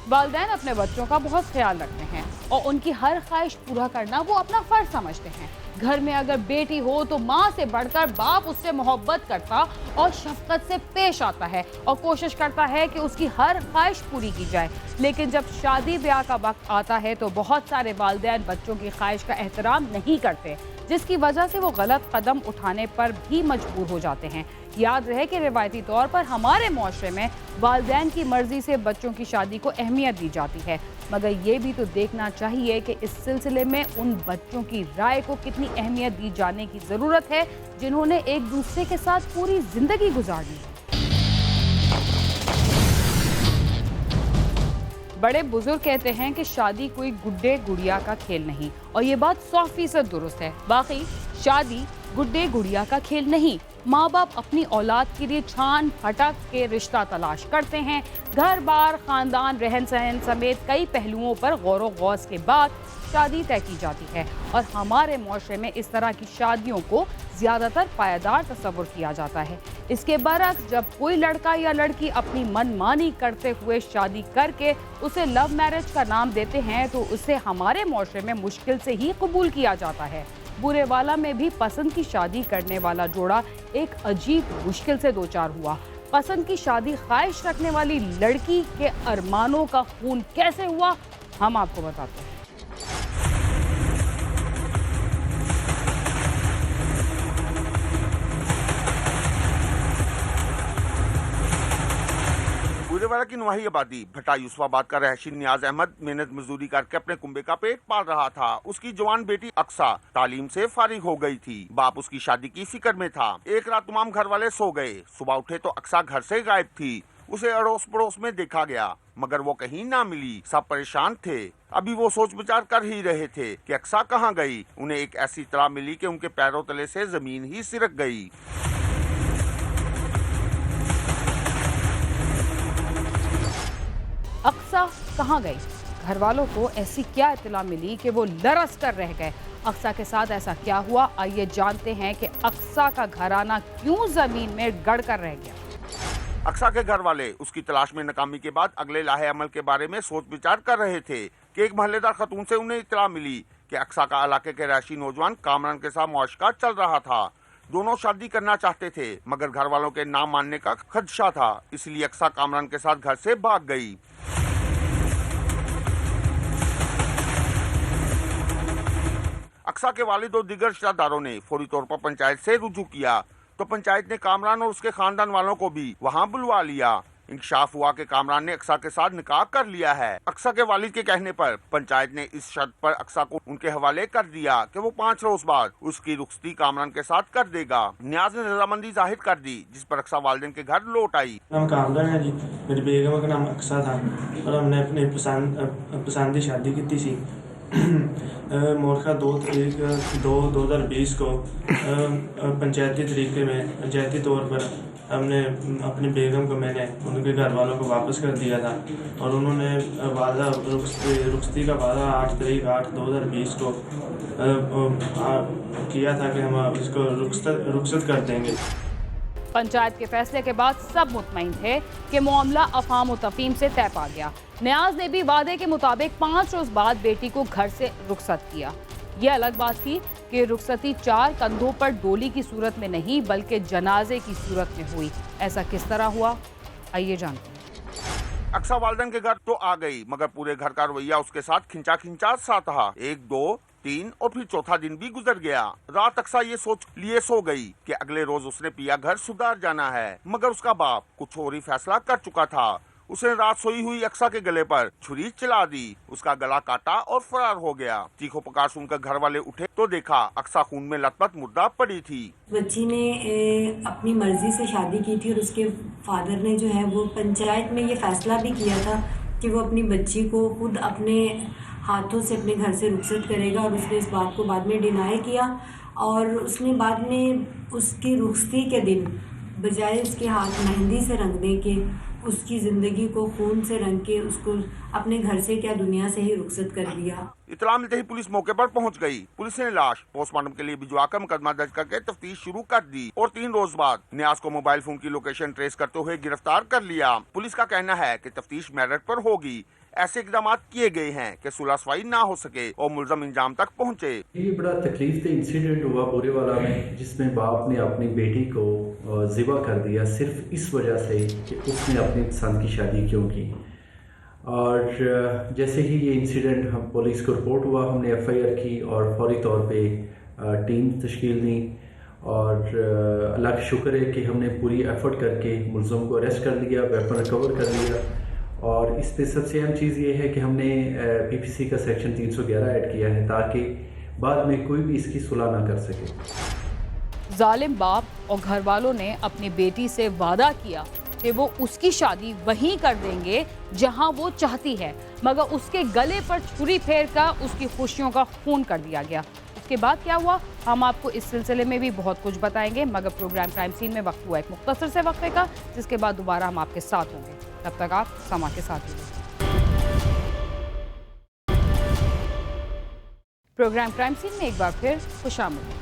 वालिदैन अपने बच्चों का बहुत ख्याल रखते हैं और उनकी हर ख्वाहिश पूरा करना वो अपना फर्ज समझते हैं। घर में अगर बेटी हो तो माँ से बढ़कर बाप उससे मोहब्बत करता और शफकत से पेश आता है और कोशिश करता है कि उसकी हर ख्वाहिश पूरी की जाए। लेकिन जब शादी ब्याह का वक्त आता है तो बहुत सारे वालिदैन बच्चों की ख्वाहिश का एहतराम नहीं करते, जिसकी वजह से वो गलत कदम उठाने पर भी मजबूर हो जाते हैं। याद रहे कि रिवायती तौर पर हमारे माशरे में वालिदैन की मर्जी से बच्चों की शादी को अहमियत दी जाती है, मगर ये भी तो देखना चाहिए कि इस सिलसिले में उन बच्चों की राय को कितनी अहमियत दी जाने की ज़रूरत है जिन्होंने एक दूसरे के साथ पूरी जिंदगी गुजारनी है। बड़े बुजुर्ग कहते हैं कि शादी कोई गुड्डे गुड़िया का खेल नहीं, और ये बात 100% दुरुस्त है। बाकी शादी गुड्डे गुड़िया का खेल नहीं। माँ बाप अपनी औलाद के लिए छान फटक के रिश्ता तलाश करते हैं। घर बार, खानदान, रहन सहन समेत कई पहलुओं पर गौर व गौस के बाद शादी तय की जाती है, और हमारे माशरे में इस तरह की शादियों को ज़्यादातर पायदार तस्वुर किया जाता है। इसके बरक्स जब कोई लड़का या लड़की अपनी मनमानी करते हुए शादी करके उसे लव मैरिज का नाम देते हैं तो उसे हमारे माशरे में मुश्किल से ही कबूल किया जाता है। बुरेवाला में भी पसंद की शादी करने वाला जोड़ा एक अजीब मुश्किल से दो चार हुआ। पसंद की शादी ख्वाहिश रखने वाली लड़की के अरमानों का खून कैसे हुआ, हम आपको बताते हैं। बुरेवाला की नुवाही आबादी भट्टा यूसुफाबाद का रहशी नियाज अहमद मेहनत मजदूरी करके अपने कुंबे का पेट पाल रहा था। उसकी जवान बेटी अक्सा तालीम से फारिग हो गई थी। बाप उसकी शादी की फिक्र में था। एक रात तमाम घर वाले सो गए। सुबह उठे तो अक्सा घर से गायब थी। उसे अड़ोस पड़ोस में देखा गया, मगर वो कहीं ना मिली। सब परेशान थे। अभी वो सोच विचार कर ही रहे थे कि अक्सा कहाँ गई। उन्हें एक ऐसी इत्तला मिली कि उनके पैरों तले से जमीन ही सिरक गई। अक्सा कहाँ गई? घर वालों को ऐसी क्या इत्तला मिली कि वो लरस कर रह गए? अक्सा के साथ ऐसा क्या हुआ, आइए जानते हैं कि अक्सा का घराना क्यों जमीन में गड़ कर रह गया। अक्सा के घर वाले उसकी तलाश में नाकामी के बाद अगले लाहे अमल के बारे में सोच विचार कर रहे थे कि एक महल्लेदार खतून से उन्हें इत्तला मिली कि अक्सा का इलाके के रहशी नौजवान कामरान के साथ मुआशका चल रहा था। दोनों शादी करना चाहते थे, मगर घर वालों के ना मानने का खदशा था, इसलिए अक्सा कामरान के साथ घर से भाग गई। अक्सा के वालिद और दीगर रिश्तेदारों ने फौरी तौर पर पंचायत से रुजू किया तो पंचायत ने कामरान और उसके खानदान वालों को भी वहां बुलवा लिया। इंकशाफ हुआ कि कामरान ने अक्सा के साथ निकाह कर लिया है। अक्सा के वालिद के कहने पर पंचायत ने इस शर्त पर अक्सा को उनके हवाले कर दिया कि वो 5 रोज बाद उसकी रुखसती कामरान के साथ कर देगा। नियाज ने रजामंदी जाहिर कर दी, जिस पर अक्सा वालिदैन के घर लौट आई। नाम कामरान है जी, मेरी बेगम का नाम अक्सा था और हमने अपनी पसंद शादी की थी। मोरखा 2 तारीख 2020 को पंचायती तरीके में पंचायती तौर पर हमने अपनी बेगम को मैंने उनके घर वालों को वापस कर दिया था और उन्होंने वादा रुखसती का वादा 8 तारीख 8/2020 को किया था कि हम इसको रुखसत कर देंगे। पंचायत के फैसले के बाद सब मुतमईन थे कि मामला अफाम व तफहीम से तय पा गया। नियाज ने भी वादे के मुताबिक 5 रोज बाद बेटी को घर से रुखसत किया। यह अलग बात थी कि रुखसती 4 कंधों पर डोली की सूरत में नहीं बल्कि जनाजे की सूरत में हुई। ऐसा किस तरह हुआ, आइए जानते हैं। अक्सा वालिदैन के घर तो आ गई, मगर पूरे घर का रवैया उसके साथ खिंचा सा था। 1, 2, 3 और फिर चौथा दिन भी गुजर गया। रात अक्सा ये सोच लिए सो गई कि अगले रोज उसने पिया घर सुधार जाना है, मगर उसका बाप कुछ और ही फैसला कर चुका था। उसने रात सोई हुई अक्सा के गले पर छुरी चला दी, उसका गला काटा और फरार हो गया। चीखों पुकार सुनकर घर वाले उठे तो देखा अक्सा खून में लथपथ मुर्दा पड़ी थी। बच्ची ने अपनी मर्जी से शादी की थी और उसके फादर ने जो है वो पंचायत में ये फैसला भी किया था कि वो अपनी बच्ची को खुद अपने हाथों से अपने घर से रुखसत करेगा, और उसने इस बात को बाद में डिनाई किया और उसने बाद में उसकी रुखसती के दिन बजाय उसके हाथ मेहंदी से रंगने के उसकी जिंदगी को खून से रंग के उसको अपने घर से क्या दुनिया से ही रुखसत कर दिया। इत्तला मिलते ही पुलिस मौके पर पहुंच गई। पुलिस ने लाश पोस्टमार्टम के लिए भिजवाकर मुकदमा दर्ज करके तफ्तीश शुरू कर दी और 3 रोज बाद नियाज को मोबाइल फोन की लोकेशन ट्रेस करते हुए गिरफ्तार कर लिया। पुलिस का कहना है कि तफ्तीश मेरिट पर होगी, ऐसे इकदाम किए गए हैं कि सुलह-सफाई ना हो सके और मुलजम इंजाम तक पहुँचे। ये बड़ा तकलीफदेह इंसिडेंट हुआ बोरेवाला में, जिसमें बाप ने अपनी बेटी को ज़िबा कर दिया सिर्फ इस वजह से कि उसने अपनी पसंद की शादी क्यों की। और जैसे ही ये इंसिडेंट हम पुलिस को रिपोर्ट हुआ, हमने FIR की और फौरी तौर पे टीम तश्कील दी और अल्लाह का शुक्र है कि हमने पूरी एफर्ट करके मुलज़म को अरेस्ट कर लिया, वेपन रिकवर कर लिया। और इस पे सबसे अहम चीज़ ये है कि हमने PPC का सेक्शन 311 ऐड किया है ताकि बाद में कोई भी इसकी सुलह ना कर सके। जालिम बाप और घर वालों ने अपनी बेटी से वादा किया कि वो उसकी शादी वहीं कर देंगे जहां वो चाहती है, मगर उसके गले पर छुरी फेरकर उसकी खुशियों का खून कर दिया गया। उसके बाद क्या हुआ, हम आपको इस सिलसिले में भी बहुत कुछ बताएंगे, मगर प्रोग्राम क्राइम सीन में वक्त हुआ एक मुख्तसर से वक्फे का, जिसके बाद दोबारा हम आपके साथ होंगे। तब तक आप समा के साथ रहिए। प्रोग्राम क्राइम सीन में एक बार फिर खुशामदीद।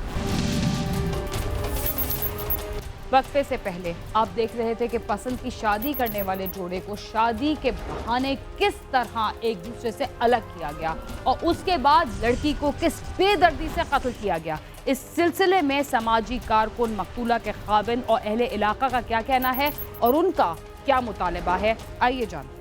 वक्फे से पहले आप देख रहे थे कि पसंद की शादी करने वाले जोड़े को शादी के बहाने किस तरह एक दूसरे से अलग किया गया और उसके बाद लड़की को किस बेदर्दी से कत्ल किया गया। इस सिलसिले में समाजी कारकुन मकतूला के खाविन और अहले इलाका का क्या कहना है और उनका क्या मुतालबा है, आइए जानते हैं।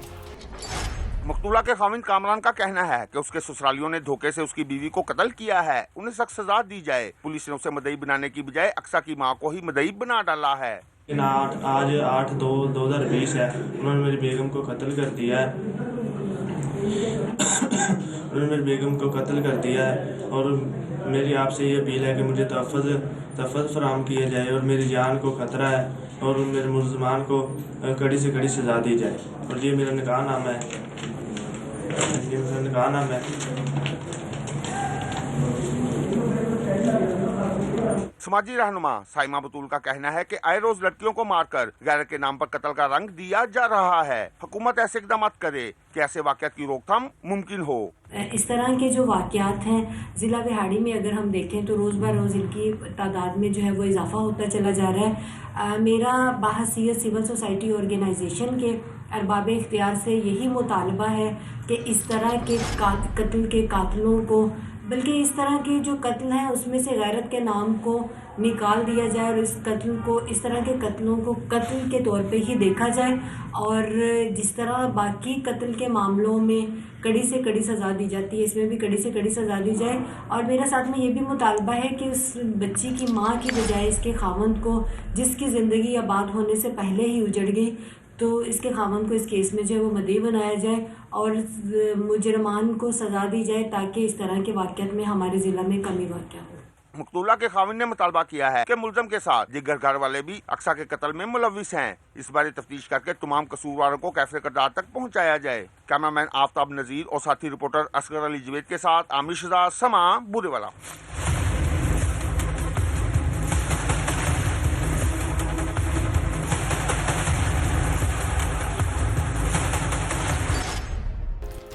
मकतूला के खाविन कामरान का कहना है कि उसके ससुरालियों ने धोखे से उसकी बीवी को कत्ल किया है, उन्हें सख्त सजा दी जाए। पुलिस ने उसे मदई बनाने की बजाय अक्सा की मां को ही मदई बना डाला है। आज 8/2/2020 है, उन्होंने मेरी बेगम को कत्ल कर दिया है। उन्होंने मेरी बेगम को कत्ल कर दिया है और मेरी आपसे ये अपील है कि मुझे तहफ़्फ़ुज़ फराहम किया जाए और मेरी जान को खतरा है और मेरे मुलज़मान को कड़ी से कड़ी सजा दी जाए। और ये मेरा निकाहनामा है, ये मेरा निकाहनामा है। समाजी रहनुमा साइमा बतूल का कहना है कि आए रोज लड़कियों को मारकर गैरत के नाम पर कत्ल का रंग दिया जा रहा है। हुकूमत ऐसे इकदाम करे कि ऐसे वाक़यात की रोकथाम मुमकिन हो। इस तरह के जो वाक़यात हैं ज़िला बिहाड़ी में अगर हम देखें तो रोज़ ब रोज़ इनकी तादाद में जो है वो इजाफा होता चला जा रहा है। मेरा बाहसीयत सिविल सोसाइटी ऑर्गेनाइजेशन के अरबाब इख्तियार से यही मुतालबा है कि इस तरह के कत्ल के कातलों को, बल्कि इस तरह के जो कत्ल हैं उसमें से गैरत के नाम को निकाल दिया जाए और इस कत्ल को, इस तरह के कत्लों को कत्ल के तौर पे ही देखा जाए और जिस तरह बाकी कत्ल के मामलों में कड़ी से कड़ी सज़ा दी जाती है, इसमें भी कड़ी से कड़ी सज़ा दी जाए। और मेरा साथ में ये भी मुतालबा है कि उस बच्ची की माँ की बजाय इसके खावंद को, जिसकी ज़िंदगी आबाद होने से पहले ही उजड़ गई, तो इसके खावंद को इस केस में जो है वो मदई बनाया जाए और मुजरमान को सज़ा दी जाए ताकि इस तरह के वाक़यात में हमारे ज़िला में कमी वाक़या हो। मकतूला के खाविन ने मुतालबा किया है कि मुलजम के साथ दिगर घर वाले भी अक्सा के कत्ल में मुलविस हैं। इस बारे तफ्तीश करके तमाम कसूरवारों को कैफे करदार तक पहुंचाया जाए। कैमरामैन आफ्ताब नजीर और साथी रिपोर्टर असगर अली जवेद के साथ आमिर शहजाद, समा, बुरेवाला।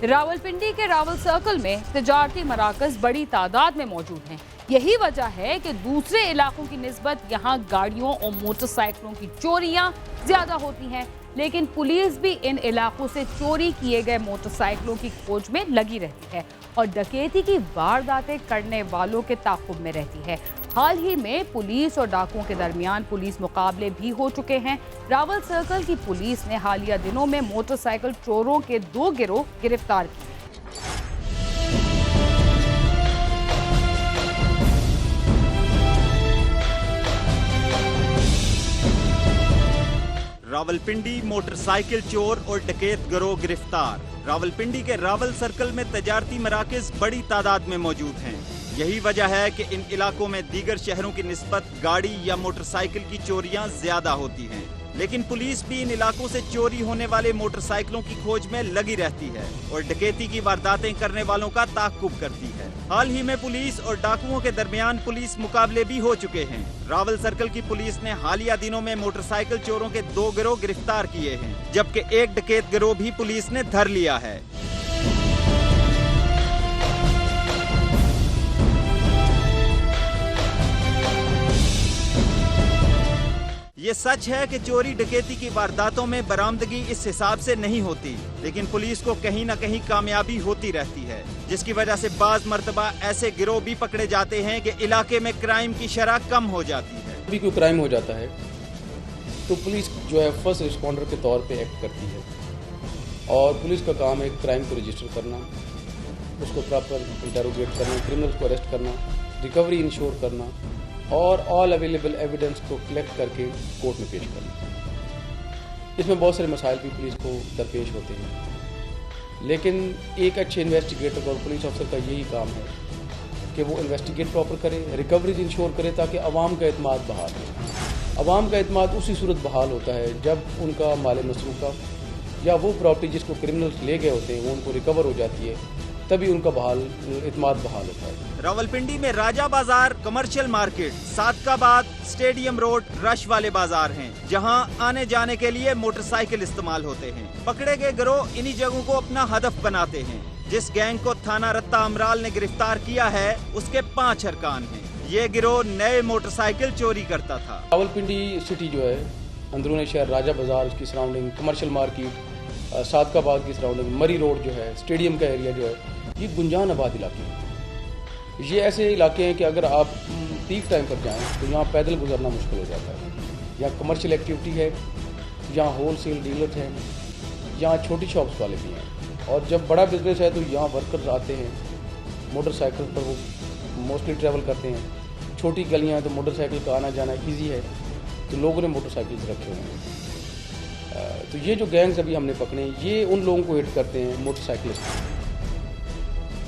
रावलपिंडी के रावल सर्कल में तिजारती मराकज़ बड़ी तादाद में मौजूद हैं। यही वजह है कि दूसरे इलाकों की निस्बत यहाँ गाड़ियों और मोटरसाइकिलों की चोरियां ज्यादा होती हैं, लेकिन पुलिस भी इन इलाकों से चोरी किए गए मोटरसाइकिलों की खोज में लगी रहती है और डकैती की वारदातें करने वालों के ताक़ुब में रहती है। हाल ही में पुलिस और डाकुओं के दरमियान पुलिस मुकाबले भी हो चुके हैं। रावल सर्कल की पुलिस ने हालिया दिनों में मोटरसाइकिल चोरों के 2 गिरोह गिरफ्तार किए। रावलपिंडी मोटरसाइकिल चोर और डकैत गिरोह गिरफ्तार। रावलपिंडी के रावल सर्कल में तजारती मराकज़ बड़ी तादाद में मौजूद हैं। यही वजह है कि इन इलाकों में दीगर शहरों की निस्बत गाड़ी या मोटरसाइकिल की चोरियां ज्यादा होती हैं, लेकिन पुलिस भी इन इलाकों से चोरी होने वाले मोटरसाइकिलों की खोज में लगी रहती है और डकैती की वारदातें करने वालों का ताक़ुब करती है। हाल ही में पुलिस और डाकुओं के दरमियान पुलिस मुकाबले भी हो चुके हैं। रावल सर्कल की पुलिस ने हालिया दिनों में मोटरसाइकिल चोरों के 2 गिरोह गिरफ्तार किए हैं, जबकि एक डकैत गिरोह भी पुलिस ने धर लिया है। ये सच है कि चोरी डकैती की वारदातों में बरामदगी इस हिसाब से नहीं होती, लेकिन पुलिस को कहीं न कहीं कामयाबी होती रहती है, जिसकी वजह से बाज मर्तबा ऐसे गिरोह भी पकड़े जाते हैं कि इलाके में क्राइम की शरह कम हो जाती है। भी कोई क्राइम हो जाता है तो पुलिस जो है फर्स्ट रिस्पॉन्डर के तौर पे एक्ट करती है और पुलिस का काम है क्राइम को रजिस्टर करना, उसको प्रॉपर इंटरोगेट करना, क्रिमिनल्स को अरेस्ट करना, रिकवरी इंश्योर करना और ऑल अवेलेबल एविडेंस को कलेक्ट करके कोर्ट में पेश करना। इसमें बहुत सारे मसाइल भी पुलिस को दरपेश होते हैं, लेकिन एक अच्छे इन्वेस्टिगेटर और पुलिस अफसर का यही काम है कि वो इन्वेस्टिगेट प्रॉपर करे, रिकवरीज इंश्योर करे ताकि अवाम का एतमाद बहाल हो। अवाम का एतमाद उसी सूरत बहाल होता है जब उनका माल मसरूफ़ा या वो प्रॉपर्टी जिसको क्रिमिनल्स ले गए होते हैं वो उनको रिकवर हो जाती है, तभी उनका एतमाद बहाल होता है। रावलपिंडी में राजा बाजार, commercial market, Sadiqabad, stadium road rush वाले बाजार हैं, जहां आने जाने के लिए मोटरसाइकिल इस्तेमाल होते हैं। पकड़े गए गिरोह इन्हीं जगहों को अपना हदफ बनाते हैं। जिस गैंग को थाना रत्ता अमराल ने गिरफ्तार किया है उसके 5 अरकान हैं। ये गिरोह नए मोटरसाइकिल चोरी करता था। रावलपिंडी सिटी जो है अंदरूनी शहर, राजा बाजार, उसकी सराउंडिंग, कमर्शियल मार्केट, सादकाबाद की सराउंडिंग, मरी रोड जो है, स्टेडियम का एरिया जो है, ये गुंजान आबाद इलाके हैं। ये ऐसे इलाके हैं कि अगर आप पीक टाइम पर जाएं तो यहाँ पैदल गुजरना मुश्किल हो जाता है। यहाँ कमर्शियल एक्टिविटी है, यहाँ होलसेल डीलर्स हैं, यहाँ छोटी शॉप्स वाले भी हैं, और जब बड़ा बिजनेस है तो यहाँ वर्कर्स आते हैं मोटरसाइकिल पर, वो मोस्टली ट्रैवल करते हैं। छोटी गलियाँ हैं तो मोटरसाइकिल का आना जाना ईजी है, तो लोगों ने मोटरसाइकिल्स रखे हुए हैं। तो ये जो गैंग्स अभी हमने पकड़े हैं ये उन लोगों को हिट करते हैं मोटरसाइकिलिस्ट।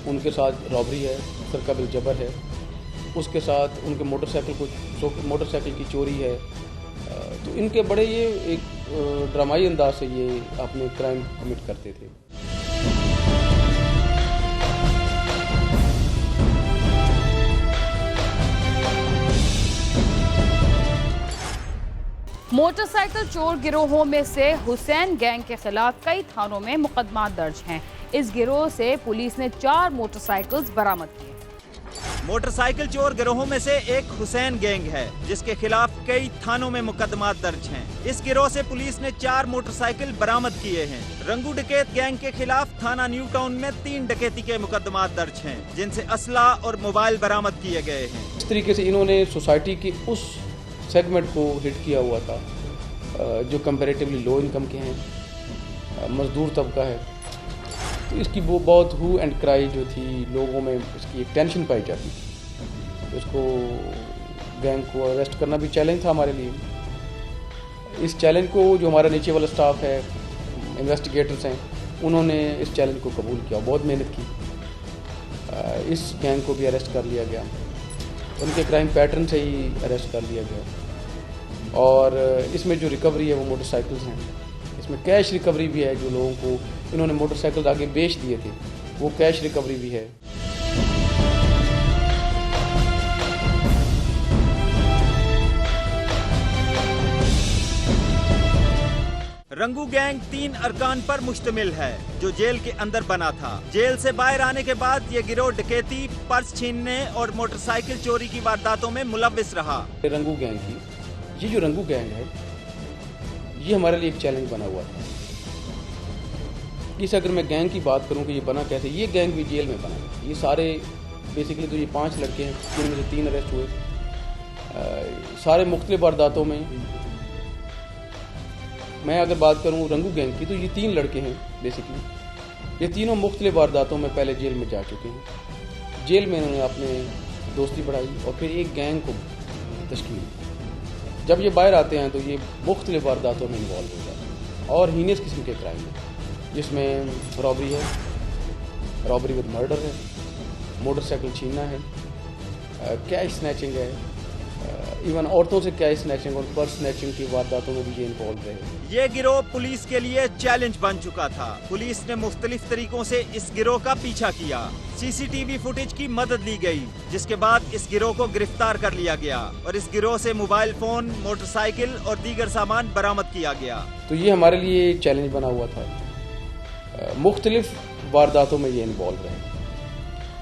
उनके साथ रॉबरी है, सरकबिल जबर है, उसके साथ उनके मोटरसाइकिल की चोरी है। तो इनके बड़े ये एक ड्रामाई अंदाज से ये अपने क्राइम कमिट करते थे। मोटरसाइकिल चोर गिरोहों में से हुसैन गैंग के खिलाफ कई थानों में मुकदमा दर्ज हैं। इस गिरोह से पुलिस ने 4 मोटरसाइकिल्स बरामद किए। मोटरसाइकिल चोर गिरोहों में से एक हुसैन गैंग है, जिसके खिलाफ कई थानों में मुकदमा दर्ज हैं। इस गिरोह से पुलिस ने 4 मोटरसाइकिल बरामद किए हैं। रंगू डकैत गैंग के खिलाफ थाना न्यू टाउन में 3 डकैती के मुकदमा दर्ज हैं, जिनसे असला और मोबाइल बरामद किए गए हैं। इस तरीके से इन्होंने सोसाइटी के उस सेगमेंट को हिट किया हुआ था जो कंपैरेटिवली लो इनकम के हैं, मजदूर तबका है। तो इसकी वो बहुत हू एंड क्राई जो थी, लोगों में इसकी एक टेंशन पाई जाती थी। तो इसको गैंग को अरेस्ट करना भी चैलेंज था हमारे लिए। इस चैलेंज को जो हमारा नीचे वाला स्टाफ है, इन्वेस्टिगेटर्स हैं, उन्होंने इस चैलेंज को कबूल किया, बहुत मेहनत की। इस गैंग को भी अरेस्ट कर लिया गया, उनके क्राइम पैटर्न से ही अरेस्ट कर लिया गया। और इसमें जो रिकवरी है वो मोटरसाइकिल्स हैं, इसमें कैश रिकवरी भी है। जो लोगों को इन्होंने मोटरसाइकिल आगे बेच दिए थे वो कैश रिकवरी भी है। रंगू गैंग 3 अरकान पर मुश्तमिल है, जो जेल के अंदर बना था। जेल से बाहर आने के बाद ये गिरोह डकैती, पर्स छीनने और मोटरसाइकिल चोरी की वारदातों में मुलव्विस रहा। रंगू गैंग की ये जो रंगू गैंग है ये हमारे लिए एक चैलेंज बना हुआ था। इस अगर मैं गैंग की बात करूं कि ये बना कैसे, ये गैंग भी जेल में बना। ये सारे बेसिकली तो ये 5 लड़के हैं, जिनमें से 3 अरेस्ट हुए। सारे मुख्तलिफ वारदातों में मैं अगर बात करूं रंगू गैंग की तो ये 3 लड़के हैं बेसिकली। ये तीनों मुख्तलिफ वारदातों में पहले जेल में जा चुके हैं। जेल में इन्होंने अपने दोस्ती बढ़ाई और फिर एक गैंग को तश्कील। जब ये बाहर आते हैं तो ये मुख्तलिफ वारदातों में इन्वॉल्व हो जाते हैं और हीनियस किस्म के क्राइम है, जिसमें रॉबरी है, रॉबरी विद मर्डर है, मोटरसाइकिल छीनना है, कैश स्नैचिंग है, इवन औरतों से कैश स्नैचिंग और पर्स स्नैचिंग की वारदातों में भी ये इन्वॉल्व रहे। ये गिरोह पुलिस के लिए चैलेंज बन चुका था। पुलिस ने मुख्तलिफ तरीकों से इस गिरोह का पीछा किया। सीसीटीवी फुटेज की मदद ली गई, जिसके बाद इस गिरोह को गिरफ्तार कर लिया गया और इस गिरोह से मोबाइल फोन, मोटरसाइकिल और दीगर सामान बरामद किया गया। तो ये हमारे लिए चैलेंज बना हुआ था। मुख्तलिफ वारदातों में ये इन्वॉल्व रहे,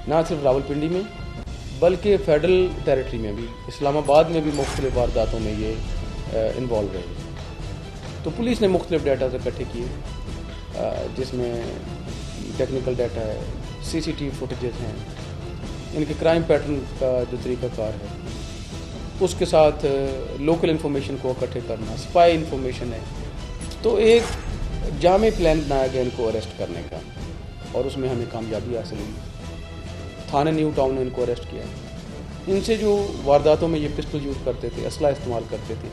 ना सिर्फ रावलपिंडी में बल्कि फेडरल टेरिटरी में भी, इस्लामाबाद में भी मुख्तलिफ वारदातों में ये इन्वॉल्व रहे। तो पुलिस ने मुख्तलिफ डाटा इकट्ठे किए, जिसमें टेक्निकल डाटा है, CCTV फुटेजेस हैं, इनके क्राइम पैटर्न का जो तरीक़ाकार है, उसके साथ लोकल इन्फॉर्मेशन को इकट्ठे करना, स्पाई इन्फॉर्मेशन है। तो एक जामे प्लान बनाया गया इनको अरेस्ट करने का, और उसमें हमें कामयाबी हासिल हुई। थाने न्यू टाउन ने इनको अरेस्ट किया। इनसे जो वारदातों में ये पिस्टल यूज़ करते थे, असला इस्तेमाल करते थे,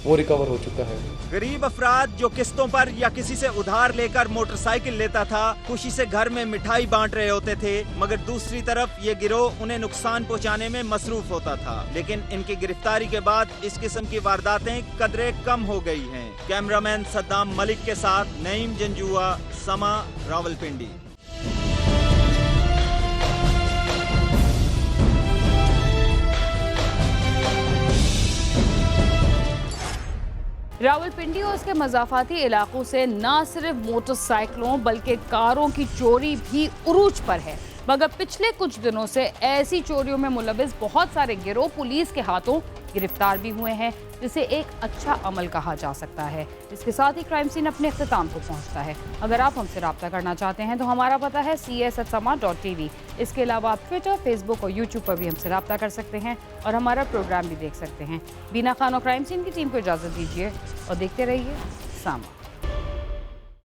वो रिकवर हो चुका है। गरीब अफराद जो किस्तों पर या किसी से उधार लेकर मोटरसाइकिल लेता था, खुशी से घर में मिठाई बांट रहे होते थे, मगर दूसरी तरफ ये गिरोह उन्हें नुकसान पहुंचाने में मसरूफ होता था। लेकिन इनकी गिरफ्तारी के बाद इस किस्म की वारदातें कदरे कम हो गई हैं। कैमरामैन सद्दाम मलिक के साथ नईम जंजुआ, समा, रावलपिंडी। रावलपिंडी और उसके मज़ाफ़ाती इलाकों से न सिर्फ मोटरसाइकिलों बल्कि कारों की चोरी भी उरूज पर है, मगर पिछले कुछ दिनों से ऐसी चोरियों में मुलविस बहुत सारे गिरोह पुलिस के हाथों गिरफ्तार भी हुए हैं, जिसे एक अच्छा अमल कहा जा सकता है। इसके साथ ही क्राइम सीन अपने अख्ताम को पहुंचता है। अगर आप हमसे रब्ता करना चाहते हैं तो हमारा पता है cs@sama.tv। इसके अलावा आप ट्विटर, फेसबुक और यूट्यूब पर भी हमसे रब्ता कर सकते हैं और हमारा प्रोग्राम भी देख सकते हैं। बीना खान और क्राइम सीन की टीम को इजाज़त दीजिए और देखते रहिए सामा।